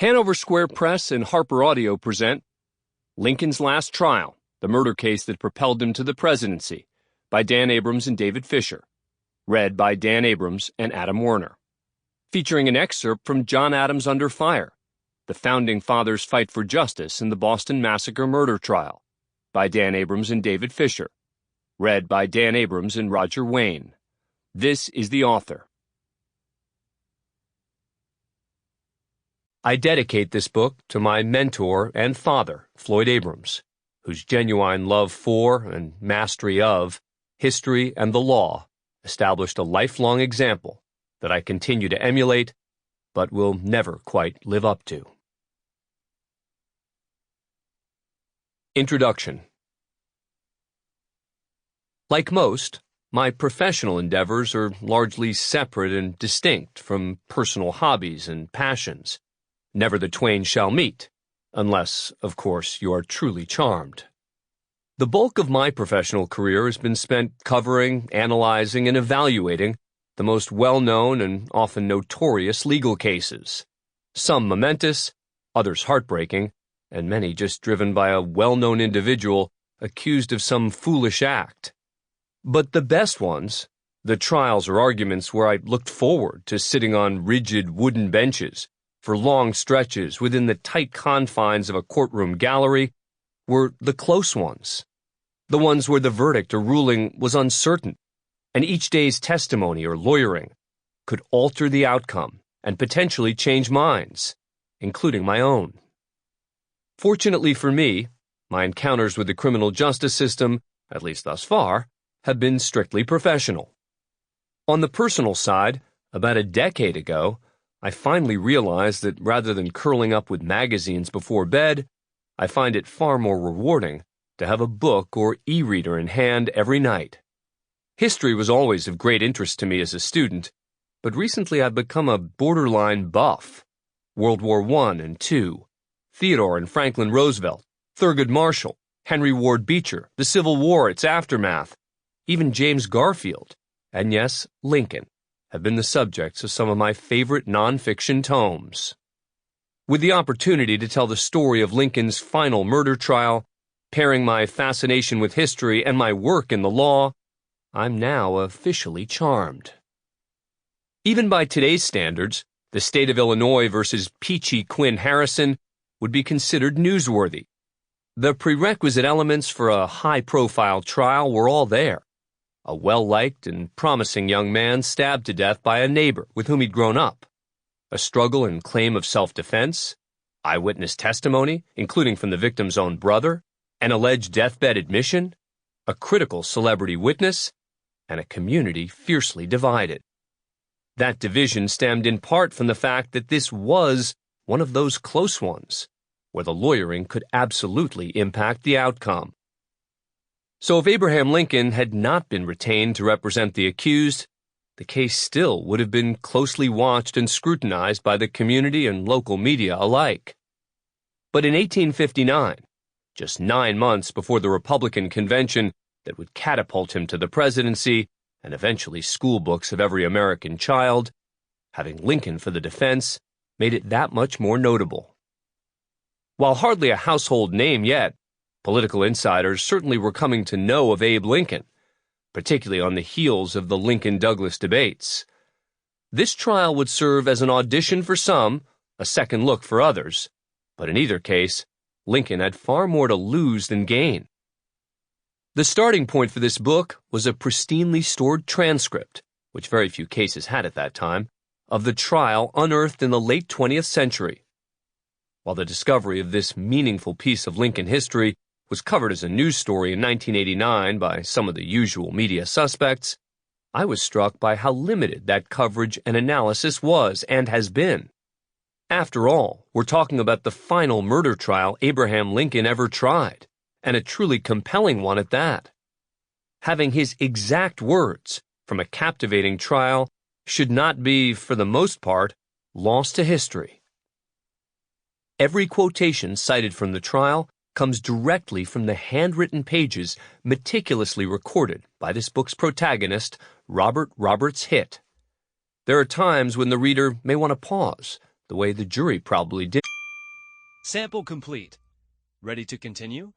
Hanover Square Press and Harper Audio present Lincoln's Last Trial, the murder case that propelled him to the presidency, by Dan Abrams and David Fisher. Read by Dan Abrams and Adam Werner. Featuring an excerpt from John Adams' Under Fire, the Founding Fathers' Fight for Justice in the Boston Massacre Murder Trial, by Dan Abrams and David Fisher. Read by Dan Abrams and Roger Wayne. This is the author. I dedicate this book to my mentor and father, Floyd Abrams, whose genuine love for and mastery of history and the law established a lifelong example that I continue to emulate, but will never quite live up to. Introduction. Like most, my professional endeavors are largely separate and distinct from personal hobbies and passions. Never the twain shall meet, unless, of course, you are truly charmed. The bulk of my professional career has been spent covering, analyzing, and evaluating the most well-known and often notorious legal cases. Some momentous, others heartbreaking, and many just driven by a well-known individual accused of some foolish act. But the best ones, the trials or arguments where I looked forward to sitting on rigid wooden benches for long stretches within the tight confines of a courtroom gallery, were the close ones. The ones where the verdict or ruling was uncertain, and each day's testimony or lawyering could alter the outcome and potentially change minds, including my own. Fortunately for me, my encounters with the criminal justice system, at least thus far, have been strictly professional. On the personal side, about a decade ago, I finally realized that rather than curling up with magazines before bed, I find it far more rewarding to have a book or e-reader in hand every night. History was always of great interest to me as a student, but recently I've become a borderline buff. World War I and II, Theodore and Franklin Roosevelt, Thurgood Marshall, Henry Ward Beecher, the Civil War, its aftermath, even James Garfield, and yes, Lincoln, have been the subjects of some of my favorite nonfiction tomes. With the opportunity to tell the story of Lincoln's final murder trial, pairing my fascination with history and my work in the law, I'm now officially charmed. Even by today's standards, the state of Illinois versus Peachy Quinn Harrison would be considered newsworthy. The prerequisite elements for a high-profile trial were all there. A well-liked and promising young man stabbed to death by a neighbor with whom he'd grown up. A struggle and claim of self-defense, eyewitness testimony, including from the victim's own brother, an alleged deathbed admission, a critical celebrity witness, and a community fiercely divided. That division stemmed in part from the fact that this was one of those close ones, where the lawyering could absolutely impact the outcome. So if Abraham Lincoln had not been retained to represent the accused, the case still would have been closely watched and scrutinized by the community and local media alike. But in 1859, just 9 months before the Republican convention that would catapult him to the presidency and eventually school books of every American child, having Lincoln for the defense made it that much more notable. While hardly a household name yet, political insiders certainly were coming to know of Abe Lincoln, particularly on the heels of the Lincoln-Douglas debates. This trial would serve as an audition for some, a second look for others, but in either case, Lincoln had far more to lose than gain. The starting point for this book was a pristinely stored transcript, which very few cases had at that time, of the trial unearthed in the late 20th century. While the discovery of this meaningful piece of Lincoln history was covered as a news story in 1989 by some of the usual media suspects, I was struck by how limited that coverage and analysis was and has been. After all, we're talking about the final murder trial Abraham Lincoln ever tried, and a truly compelling one at that. Having his exact words from a captivating trial should not be, for the most part, lost to history. Every quotation cited from the trial comes directly from the handwritten pages meticulously recorded by this book's protagonist, Robert Roberts Hitt. There are times when the reader may want to pause, the way the jury probably did. Sample complete. Ready to continue?